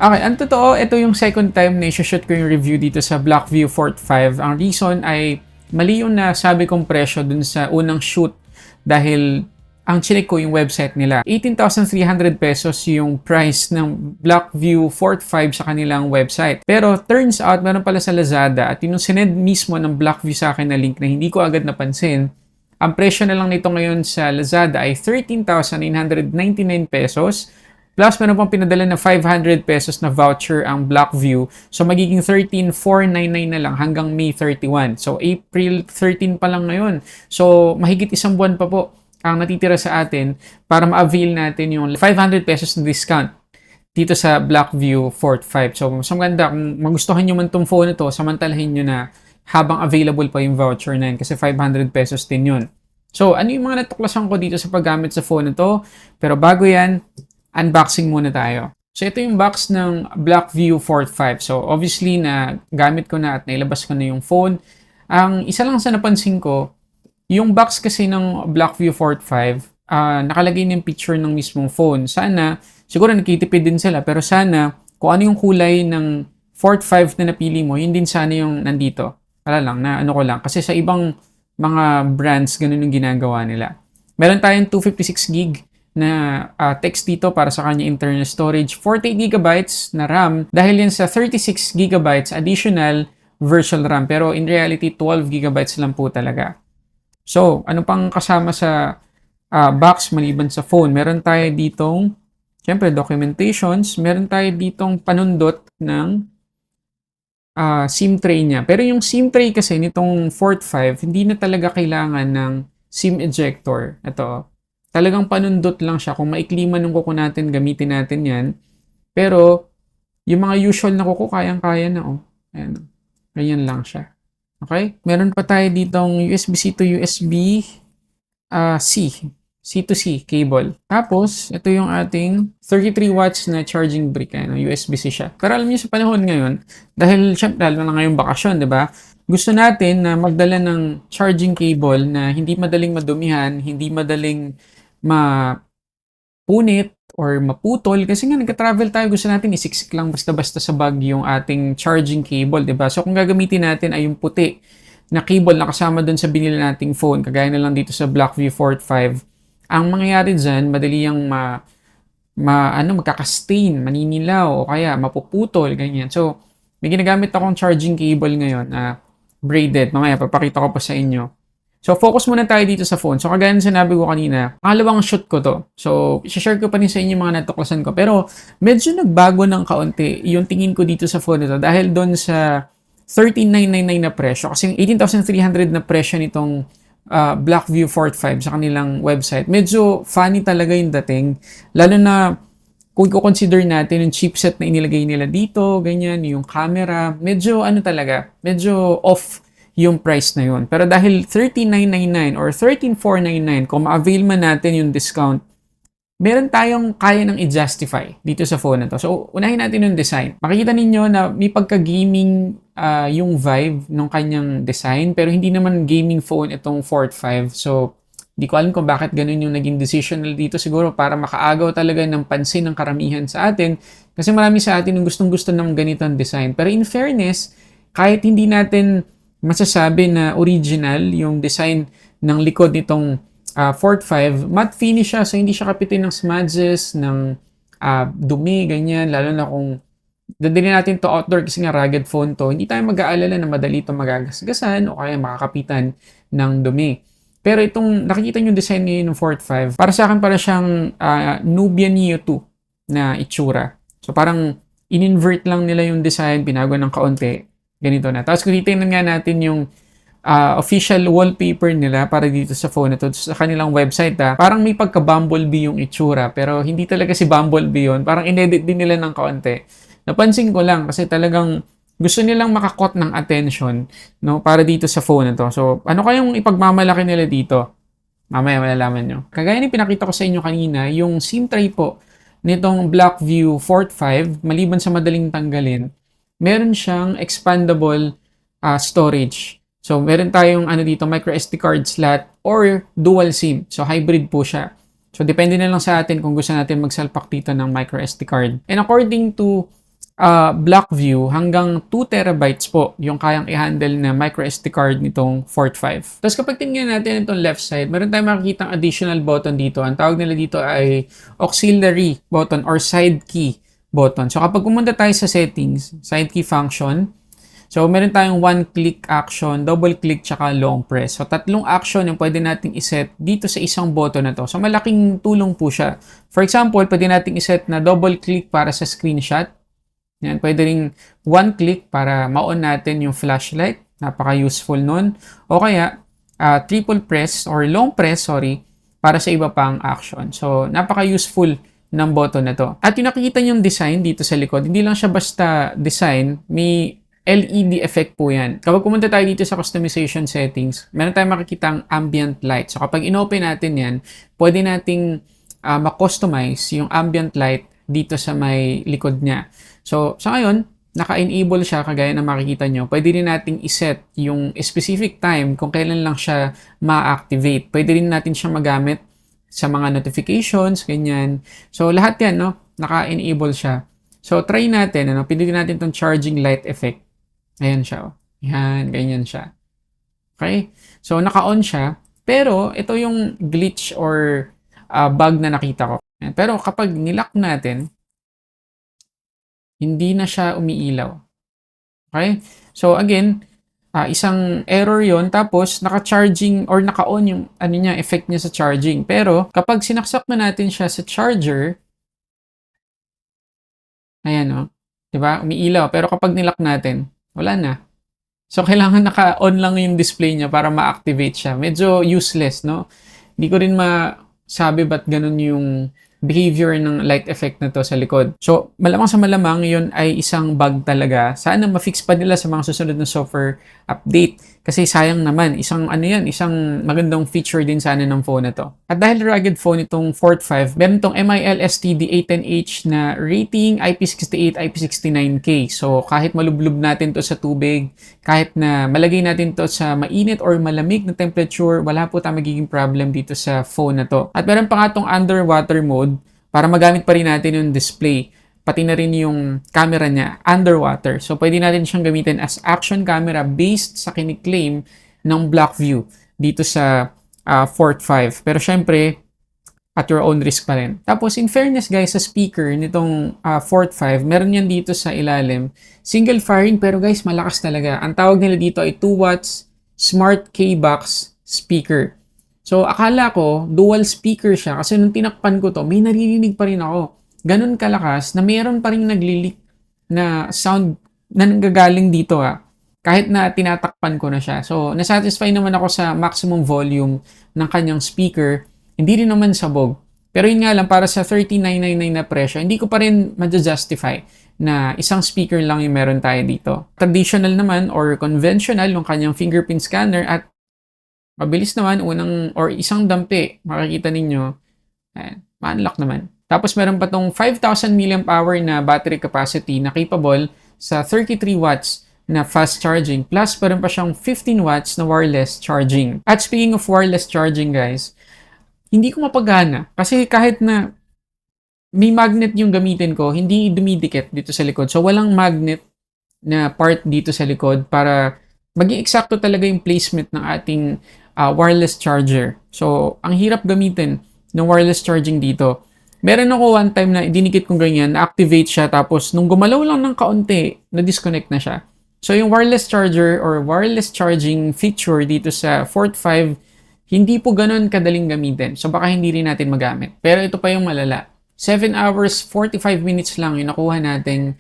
Okay, ang totoo, ito yung second time na i-shoot ko yung review dito sa Blackview Fort 5. Ang reason ay mali yung nasabi kong presyo dun sa unang shoot dahil ang chinek ko yung website nila. 18,300 pesos yung price ng Blackview Fort 5 sa kanilang website. Pero turns out, meron pala sa Lazada at yung sinend mismo ng Blackview sa akin na link na hindi ko agad napansin, ang presyo na lang nito ngayon sa Lazada ay 13,999 pesos. Plus, meron pang pinadala na 500 pesos na voucher ang Blackview. So, magiging 13,499 na lang hanggang May 31. So, April 13 pa lang ngayon. So, mahigit isang buwan pa po ang natitira sa atin para ma-avail natin yung 500 pesos na discount dito sa Blackview Fort 5. So, mas maganda kung magustuhan nyo man itong phone na ito, samantalahin nyo na habang available pa yung voucher na yun kasi 500 pesos din yun. So, ano yung mga natuklasan ko dito sa paggamit sa phone na ito? Pero bago yan, unboxing muna tayo. So, ito yung box ng Blackview Fort 5. So, obviously, na gamit ko na at nailabas ko na yung phone. Ang isa lang sa napansin ko, yung box kasi ng Blackview Fort 5, nakalagay ng picture ng mismong phone. Sana, siguro nakitipid din sila, pero sana, kung ano yung kulay ng Fort 5 na napili mo, yun din sana yung nandito. Wala lang, na ano ko lang. Kasi sa ibang mga brands, ganun yung ginagawa nila. Meron tayong 256 gig na text dito para sa kanya internal storage, 48GB na RAM dahil yan sa 36GB additional virtual RAM, pero in reality 12GB lang po talaga. So, ano pang kasama sa box maliban sa phone? Meron tayo ditong syempre documentations, meron tayo ditong panundot ng SIM tray niya. Pero yung SIM tray kasi nitong Fort 5, hindi na talaga kailangan ng SIM ejector. Ito, talagang panundot lang siya. Kung maikli man ng kuko natin, gamitin natin yan. Pero, yung mga usual na kuko, kayang-kaya na, oh. Ayan. Ganyan lang siya. Okay? Meron pa tayo ditong USB-C to USB-C. C to C cable. Tapos, ito yung ating 33 watts na charging brick. Ayan, USB-C siya. Pero alam niyo sa panahon ngayon, dahil syempre, lalo na ngayong bakasyon, di ba? Gusto natin na magdala ng charging cable na hindi madaling madumihan, hindi madaling mapunit or maputol kasi nga nagka-travel tayo, gusto natin isiksik lang basta-basta sa bag yung ating charging cable, 'di ba? So kung gagamitin natin ay yung puti na cable na kasama dun sa binili nating phone, kagaya na lang dito sa Blackview Fort 5, ang mangyayari diyan, madali yang magkaka-stain, maninilaw o kaya mapuputol ganyan. So may ginagamit akong charging cable ngayon na braided. Mamaya papakita ko pa sa inyo. So, focus muna tayo dito sa phone. So, kagaya ng sinabi ko kanina, pangalawang shoot ko to. So, share ko pa rin sa inyo mga natuklasan ko. Pero, medyo nagbago ng kaunti yung tingin ko dito sa phone nito dahil doon sa 13,999 na presyo. Kasi yung 18,300 na presyo nitong Blackview Fort 5 sa kanilang website. Medyo funny talaga yung dating. Lalo na kung i-consider natin yung chipset na inilagay nila dito, ganyan, yung camera. Medyo medyo off yung price na yun. Pero dahil 13,999 or 13,499, kung ma-avail man natin yung discount, meron tayong kaya nang i-justify dito sa phone na to. So, unahin natin yung design. Makikita ninyo na may pagka-gaming yung vibe ng kanyang design, pero hindi naman gaming phone itong Fort 5. So, di ko alam kung bakit ganun yung naging decision dito. Siguro para makaagaw talaga ng pansin ng karamihan sa atin. Kasi marami sa atin yung gustong-gusto ng ganitong design. Pero in fairness, kahit hindi natin masasabi na original yung design ng likod nitong Fort 5, matte finish siya, so hindi siya kapitin ng smudges, ng dumi, ganyan, lalo na kung dadalhin natin to outdoor kasi nga rugged phone to, hindi tayo mag-aalala na madali itong magagasgasan o kaya makakapitan ng dumi. Pero itong nakikita nyo yung design ngayon ng Fort 5, para sa akin para siyang Nubia Neo 2 na itsura. So parang in-invert lang nila yung design, binago ng kaunti. Ganito na. Tapos kung titingnan nga natin yung official wallpaper nila para dito sa phone na to, sa kanilang website, parang may pagka-Bumblebee yung itsura. Pero hindi talaga si Bumblebee yun. Parang inedit din nila ng kaunti. Napansin ko lang kasi talagang gusto nilang makakot ng attention, no, para dito sa phone na to. So, ano kayong ipagmamalaki nila dito? Mamaya malalaman nyo. Kagaya ni pinakita ko sa inyo kanina, yung SIM tray po nitong Blackview Fort 5, maliban sa madaling tanggalin, meron siyang expandable storage. So, meron tayong dito, micro SD card slot or dual SIM. So, hybrid po siya. So, depende na lang sa atin kung gusto natin magsalpak dito ng micro SD card. And according to Blackview hanggang 2 terabytes po yung kayang i-handle na micro SD card nitong Fort 5. Tapos kapag tingnan natin itong left side, meron tayong makikita additional button dito. Ang tawag nila dito ay auxiliary button or side key button. So kapag pumunta tayo sa settings, side key function, so meron tayong one click action, double click, tsaka long press. So tatlong action yung pwede nating iset dito sa isang button na to. So malaking tulong po siya. For example, pwede nating iset na double click para sa screenshot. Yan, pwede ring one click para ma-on natin yung flashlight. Napaka-useful nun. O kaya, triple press or long press, para sa iba pang action. So, napaka-useful ng button na to. At yung nakikita yung design dito sa likod, hindi lang siya basta design, may LED effect po yan. Kapag pumunta tayo dito sa customization settings, meron tayong makikitang ambient light. So, kapag in-open natin yan, pwede nating ma-customize yung ambient light dito sa may likod niya. So, sa ngayon, naka-enable siya kagaya na makikita nyo. Pwede rin nating iset yung specific time kung kailan lang siya ma-activate. Pwede rin natin siya magamit sa mga notifications, ganyan. So, lahat yan, no? Naka-enable siya. So, try natin, pindutin natin itong charging light effect. Ayan siya, oh. Yan, ganyan siya. Okay? So, naka-on siya. Pero, ito yung glitch or bug na nakita ko. Pero, kapag nilock natin, hindi na siya umiilaw. Okay? So, again, isang error yon. Tapos, naka-charging or naka-on yung effect niya sa charging. Pero, kapag sinaksak na natin siya sa charger, ayan o. Diba? Umiilaw. Pero kapag nilock natin, wala na. So, kailangan naka-on lang yung display niya para ma-activate siya. Medyo useless, no? Hindi ko rin masabi ba't ganun yung behavior ng light effect na to sa likod. So, malamang sa malamang, yun ay isang bug talaga. Sana ma-fix pa nila sa mga susunod na software update. Kasi sayang naman, isang magandang feature din sana ng phone na to. At dahil rugged phone itong Fort 5, meron tong MIL STD810H na rating IP68, IP69K. So, kahit malublob natin to sa tubig, kahit na malagay natin to sa mainit or malamig na temperature, wala po tayong magiging problem dito sa phone na to. At meron pa nga tong underwater mode para magamit pa rin natin yung display. Pati na rin yung camera niya underwater. So, pwede natin siyang gamitin as action camera based sa kiniklaim ng Blackview dito sa Fort 5. Pero syempre, at your own risk pa rin. Tapos, in fairness guys, sa speaker nitong Fort 5, meron yan dito sa ilalim. Single firing, pero guys, malakas talaga. Ang tawag nila dito ay 2 watts Smart K-Box speaker. So, akala ko, dual speaker siya kasi nung tinakpan ko to, may naririnig pa rin ako. Ganun kalakas na mayroon pa rin nagli-leak na sound na nanggagaling dito kahit na tinatakpan ko na siya. So, nasatisfy naman ako sa maximum volume ng kanyang speaker. Hindi rin naman sabog. Pero yun nga lang, para sa $39.99 na presyo, hindi ko pa rin ma-justify na isang speaker lang yung meron tayo dito. Traditional naman or conventional yung kanyang fingerprint scanner at mabilis naman, isang dampi, makikita ninyo, ma-unlock naman. Tapos meron pa tong 5,000 mAh na battery capacity na capable sa 33 watts na fast charging. Plus, meron pa siyang 15 watts na wireless charging. At speaking of wireless charging, guys, hindi ko mapagana. Kasi kahit na may magnet yung gamitin ko, hindi dumidikit dito sa likod. So, walang magnet na part dito sa likod para maging eksakto talaga yung placement ng ating wireless charger. So, ang hirap gamitin ng wireless charging dito. Meron ako one time na dinikit kong ganyan, na-activate siya, tapos nung gumalaw lang ng kaunti, na-disconnect na siya. So, yung wireless charger or wireless charging feature dito sa Fort 5, hindi po ganun kadaling gamitin. So, baka hindi rin natin magamit. Pero ito pa yung malala. 7 hours, 45 minutes lang yung nakuha nating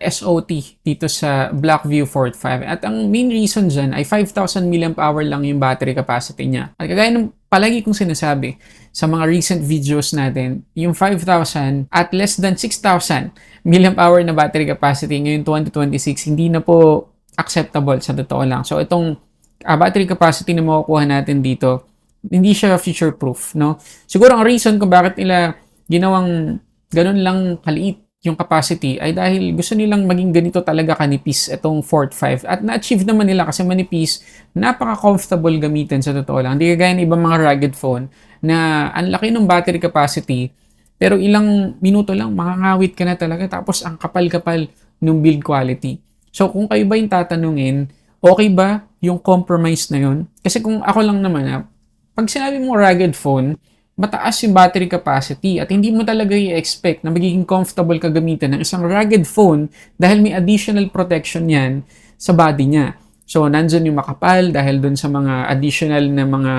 SOT dito sa Blackview Fort 5. At ang main reason dyan ay 5,000 mAh lang yung battery capacity niya. At kagaya ng palagi kong sinasabi sa mga recent videos natin, yung 5,000 at less than 6,000 mAh na battery capacity ngayon 2026, hindi na po acceptable sa totoo lang. So itong battery capacity na makukuha natin dito, hindi siya future-proof, no? Siguro ang reason kung bakit nila ginawang ganun lang kaliit yung capacity ay dahil gusto nilang maging ganito talaga kanipis itong Fort 5. At na-achieve naman nila kasi manipis, napaka-comfortable gamitin sa totoo lang. Hindi kagaya ng ibang mga rugged phone na ang laki ng battery capacity Pero ilang minuto lang, makakawit ka na talaga. Tapos ang kapal-kapal ng build quality. So kung kayo ba yung tatanungin, okay ba yung compromise na yun? Kasi kung ako lang naman, pag sinabi mo rugged phone, mataas yung battery capacity at hindi mo talaga i-expect na magiging comfortable ka gamitan ng isang rugged phone dahil may additional protection yan sa body niya. So, nandun yung makapal dahil dun sa mga additional na mga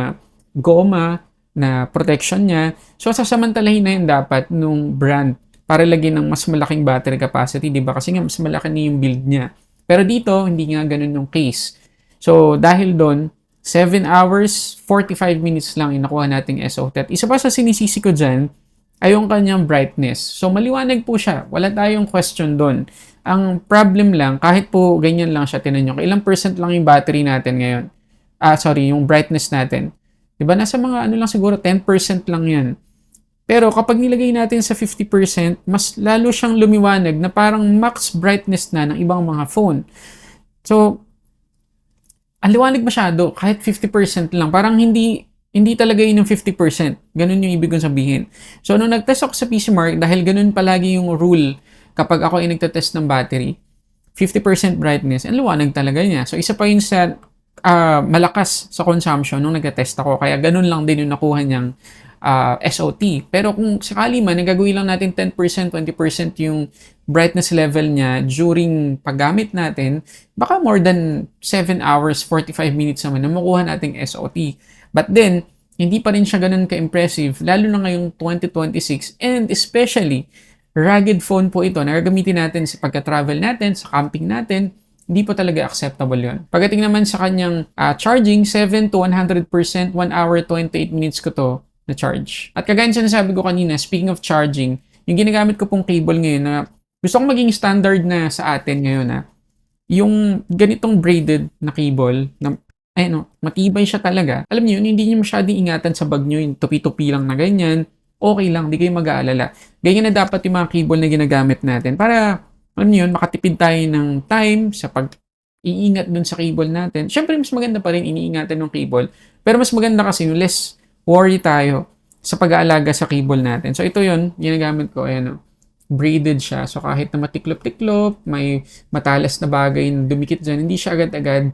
goma na protection niya. So, sasamantalahin na yun dapat nung brand para lagyan ng mas malaking battery capacity, di ba? Kasi nga, mas malaki na yung build niya. Pero dito, hindi nga ganun yung case. So, dahil doon, 7 hours, 45 minutes lang yung nakuha nating SOT. At isa pa sa sinisisi ko dyan, ay yung kanyang brightness. So, maliwanag po siya. Wala tayong question doon. Ang problem lang, kahit po ganyan lang siya, tinan nyo, ilang percent lang yung battery natin ngayon. Yung brightness natin. Diba? Nasa mga ano lang siguro, 10% lang yan. Pero kapag nilagay natin sa 50%, mas lalo siyang lumiwanag na parang max brightness na ng ibang mga phone. So, ang liwanag masyado, kahit 50% lang. Parang hindi talaga yun yung 50%. Ganun yung ibig kong sabihin. So, nung nag-test ako sa PCMark, dahil ganun palagi yung rule kapag ako ay nagtatest ng battery, 50% brightness, ang liwanag talaga niya. So, isa pa yun sa malakas sa consumption nung nagtatest ako. Kaya ganun lang din yung nakuha niyang SOT. Pero kung sakali man, nagagawin lang natin 10%, 20% yung brightness level niya during paggamit natin, baka more than 7 hours, 45 minutes naman na makuha nating SOT. But then, hindi pa rin siya ganun ka-impressive, lalo na ngayong 2026, and especially, rugged phone po ito na gagamitin natin sa pagka-travel natin, sa camping natin, hindi po talaga acceptable yon. Pagdating naman sa kanyang charging, 7 to 100%, 1 hour, 28 minutes ko to na charge. At kagaya ng sinasabi ko kanina, speaking of charging, yung ginagamit ko pong cable ngayon na gusto kong maging standard na sa atin ngayon yung ganitong braided na cable na matibay siya talaga. Alam niyo yun, hindi niyo masyadong ingatan sa bag niyo, yung tupi-tupi lang na ganyan. Okay lang, di kayo mag-aalala. Ganyan na dapat yung mga cable na ginagamit natin para, alam niyo yun, makatipid tayo ng time sa pag-iingat dun sa cable natin. Siyempre, mas maganda pa rin iniingatan ng cable. Pero mas maganda kasi yung less worry tayo sa pag-aalaga sa cable natin. So, ito yun, ginagamit ko, braided siya. So, kahit na matiklop-tiklop, may matalas na bagay na dumikit dyan, hindi siya agad-agad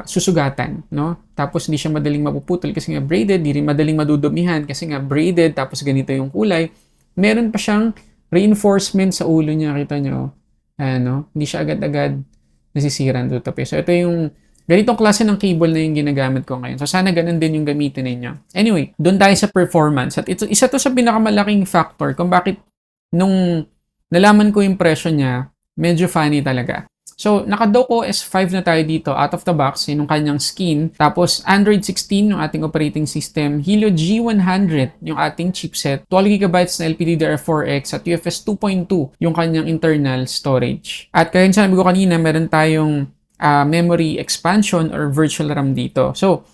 susugatan, no? Tapos, hindi siya madaling mapuputol kasi nga braided, hindi rin madaling madudumihan kasi nga braided, tapos ganito yung kulay. Meron pa siyang reinforcement sa ulo niya, kita nyo. Hindi siya agad-agad nasisira ng tutupi. So, ito yung ganitong klase ng cable na yung ginagamit ko ngayon. So, sana ganun din yung gamitin ninyo. Anyway, doon tayo sa performance. At ito, isa to sa pinakamalaking factor kung bakit nung nalaman ko yung presyo niya, medyo funny talaga. So, naka-Doco S5 na tayo dito, out of the box, yung kanyang skin. Tapos, Android 16 yung ating operating system. Helio G100 yung ating chipset. 12GB na LPDDR4X at UFS 2.2 yung kanyang internal storage. At kaya yung sabi ko kanina, meron tayong memory expansion or virtual RAM dito. So,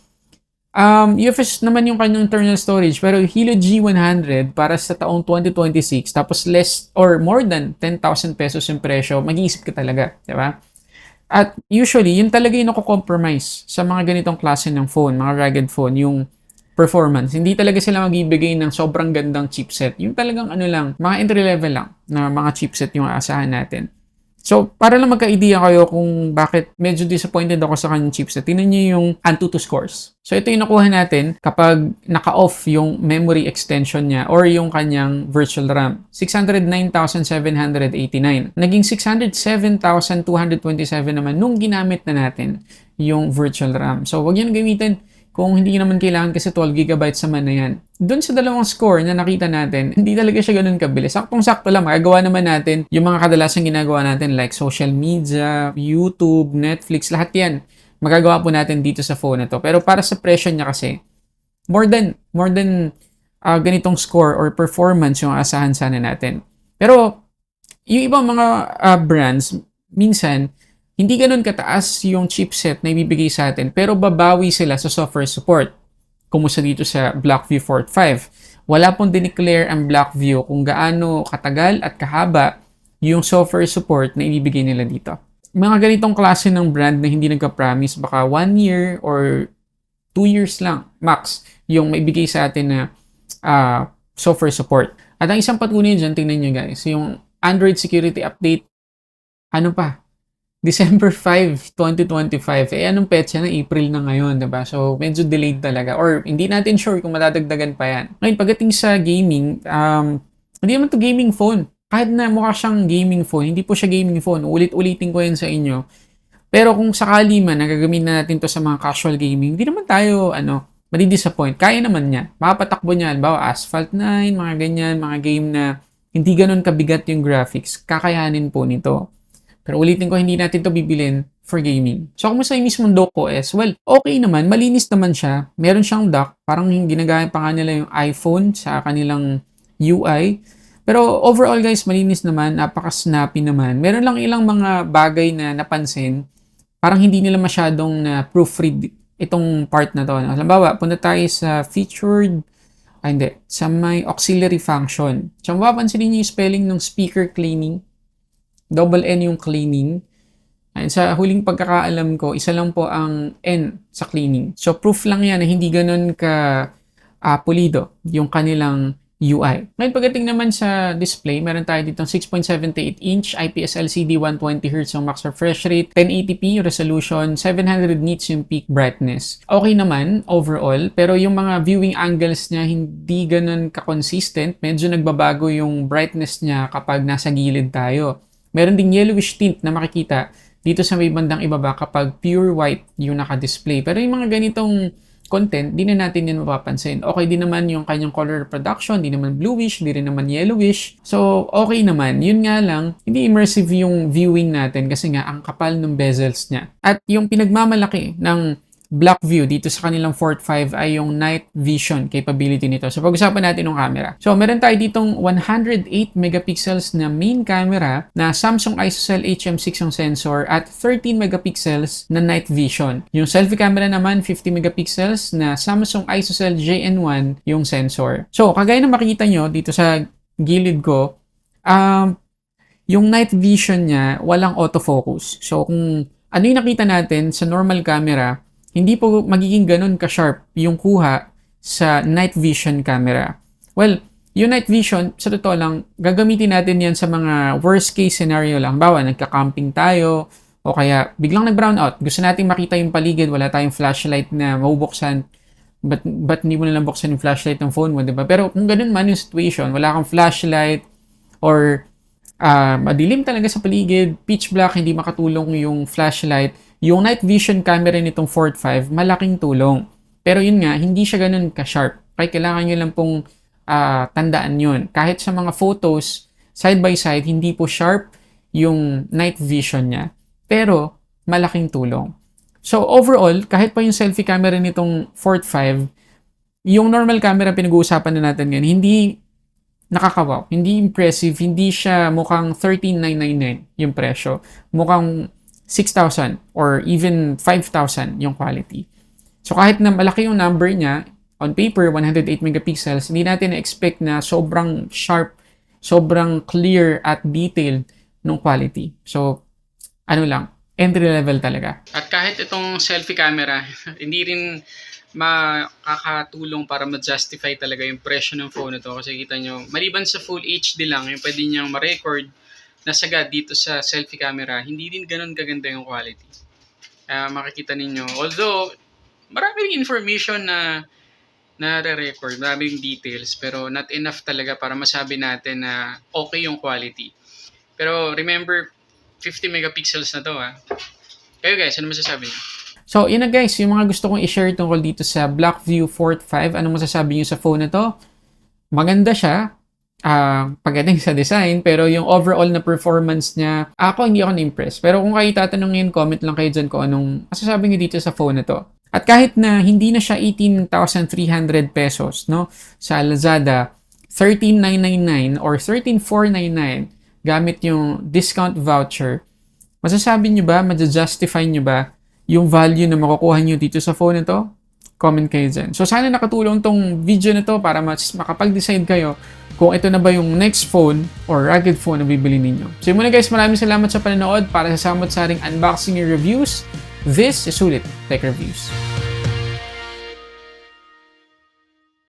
UFS naman yung kanyang internal storage, pero Helio G100 para sa taong 2026, tapos less or more than 10,000 pesos yung presyo, mag-iisip ka talaga, di ba? At usually, yun talaga yung nako-compromise sa mga ganitong klase ng phone, mga rugged phone, yung performance. Hindi talaga sila magbibigay ng sobrang gandang chipset. Yung talagang mga entry level lang na mga chipset yung aasahan natin. So, para lang magka-idea kayo kung bakit medyo disappointed ako sa kanyang chipset, tingnan nyo yung Antutu scores. So, ito yung nakuha natin kapag naka-off yung memory extension niya or yung kanyang virtual RAM. 609,789. Naging 607,227 naman nung ginamit na natin yung virtual RAM. So, wag yan gamitin kung hindi naman kailangan kasi 12GB naman na yan. Doon sa dalawang score na nakita natin, hindi talaga siya ganun kabilis. Saktong-sakto lang, magagawa naman natin yung mga kadalasang ginagawa natin like social media, YouTube, Netflix, lahat yan. Magagawa po natin dito sa phone na to. Pero para sa presyo niya kasi, more than ganitong score or performance yung asahan sana natin. Pero yung ibang mga brands, minsan, hindi ganun kataas yung chipset na ibibigay sa atin, pero babawi sila sa software support. Kumusta dito sa BlockView Fort 5. Wala pong dineclare ang BlockView kung gaano katagal at kahaba yung software support na ibibigay nila dito. Mga ganitong klase ng brand na hindi nagka-promise, baka 1 year or 2 years lang, max, yung maibigay sa atin na software support. At ang isang patunay dyan, tingnan nyo guys, yung Android security update, ano pa? December 5, 2025. Anong petsa na? April na ngayon, diba? So, medyo delayed talaga. Or, hindi natin sure kung madadagdagan pa yan. Ngayon, pagdating sa gaming, hindi naman to gaming phone. Kahit na mukha siyang gaming phone, hindi po siya gaming phone. Ulit-ulitin ko yan sa inyo. Pero kung sakali man, nagagamit na natin to sa mga casual gaming, hindi naman tayo, madi-disappoint. Kaya naman niya. Makapatakbo niya, halimbawa, Asphalt 9, mga ganyan, mga game na hindi ganun kabigat yung graphics. Kakayanin po nito. Pero ulitin ko, hindi natin to bibilin for gaming. So, kung sa mismong dock OS, well, okay naman, malinis naman siya. Meron siyang dock, parang ginagamit pa nga nila yung iPhone sa kanilang UI. Pero overall guys, malinis naman, napaka-snappy naman. Meron lang ilang mga bagay na napansin, parang hindi nila masyadong na proofread itong part na to. Halimbawa, punta tayo sa featured, sa may auxiliary function. So, mapapansin niyo yung spelling ng speaker cleaning. Double N yung cleaning. And sa huling pagkakaalam ko, isa lang po ang N sa cleaning. So, proof lang yan na hindi ganun ka pulido yung kanilang UI. Ngayon, pagdating naman sa display, meron tayo dito 6.78-inch IPS LCD 120Hz yung max refresh rate, 1080p resolution, 700 nits yung peak brightness. Okay naman, overall, pero yung mga viewing angles niya hindi ganun ka-consistent. Medyo nagbabago yung brightness niya kapag nasa gilid tayo. Meron ding yellowish tint na makikita dito sa may bandang ibaba kapag pure white yung naka-display. Pero yung mga ganitong content, di na natin yan mapapansin. Okay din naman yung kanyang color reproduction, di naman bluish, di rin naman yellowish. So, okay naman. Yun nga lang, hindi immersive yung viewing natin kasi nga ang kapal ng bezels niya. At yung pinagmamalaki ng BlackView dito sa kanilang Fort 5 ay yung night vision capability nito. So, pag-usapan natin ng camera. So, meron tayo ditong 108 megapixels na main camera na Samsung ISOCELL HM6 yung sensor at 13 megapixels na night vision. Yung selfie camera naman, 50 megapixels na Samsung ISOCELL JN1 yung sensor. So, kagaya na makikita nyo dito sa gilid ko, yung night vision niya, walang autofocus. So, kung ano yung nakita natin sa normal camera, hindi po magiging ganun ka-sharp yung kuha sa night vision camera. Well, yung night vision, sa totoo lang, gagamitin natin yan sa mga worst case scenario lang. Bawa, nagka-camping tayo, o kaya biglang nag-brown out. Gusto nating makita yung paligid, wala tayong flashlight na mabubuksan. But hindi mo nalang buksan yung flashlight ng phone mo, diba? Pero kung ganun man yung situation, wala kang flashlight, or madilim talaga sa paligid, pitch black, hindi makatulong yung flashlight, yung night vision camera nitong Fort 5, malaking tulong. Pero yun nga, hindi siya ganun ka-sharp. Kaya kailangan nyo lang pong tandaan yun. Kahit sa mga photos, side by side, hindi po sharp yung night vision niya. Pero, malaking tulong. So, overall, kahit pa yung selfie camera nitong Fort 5, yung normal camera pinag-uusapan na natin ngayon, hindi nakakawaw, hindi impressive, hindi siya mukhang 13,999 yung presyo. Mukhang 6,000 or even 5,000 yung quality. So kahit na malaki yung number niya, on paper, 108 megapixels, hindi natin na-expect na sobrang sharp, sobrang clear at detailed ng quality. So, entry level talaga. At kahit itong selfie camera, hindi rin makakatulong para ma-justify talaga yung presyo ng phone na to. Kasi kita nyo, maliban sa full HD lang, yung pwede niyang ma-record na sagad dito sa selfie camera, hindi din ganun kaganda yung quality. Makikita ninyo. Although, maraming information na re-record, maraming details, pero not enough talaga para masabi natin na okay yung quality. Pero remember, 50 megapixels na to ha. Kayo guys, ano masasabi niyo? So, yun na guys, yung mga gusto kong i-share tungkol dito sa BlackView Fort 5. Ano masasabi niyo sa phone na to? Maganda siya. Pagdating sa design, pero yung overall na performance niya, hindi ako na-impress. Pero kung kayo tatanungin, comment lang kayo dyan kung anong masasabi niyo dito sa phone na to. At kahit na hindi na siya 18,300 pesos, no, sa Lazada, 13,999 or 13,499 gamit yung discount voucher, masasabi niyo ba, ma-justify niyo ba yung value na makukuha niyo dito sa phone na to? Comment kayo dyan. So, sana nakatulong tong video na to para makapag-decide kayo kung ito na ba yung next phone or rugged phone na bibili ninyo. So, yun muna guys, maraming salamat sa panonood para sa samot-saring unboxing and reviews. This is Sulit Tech Reviews.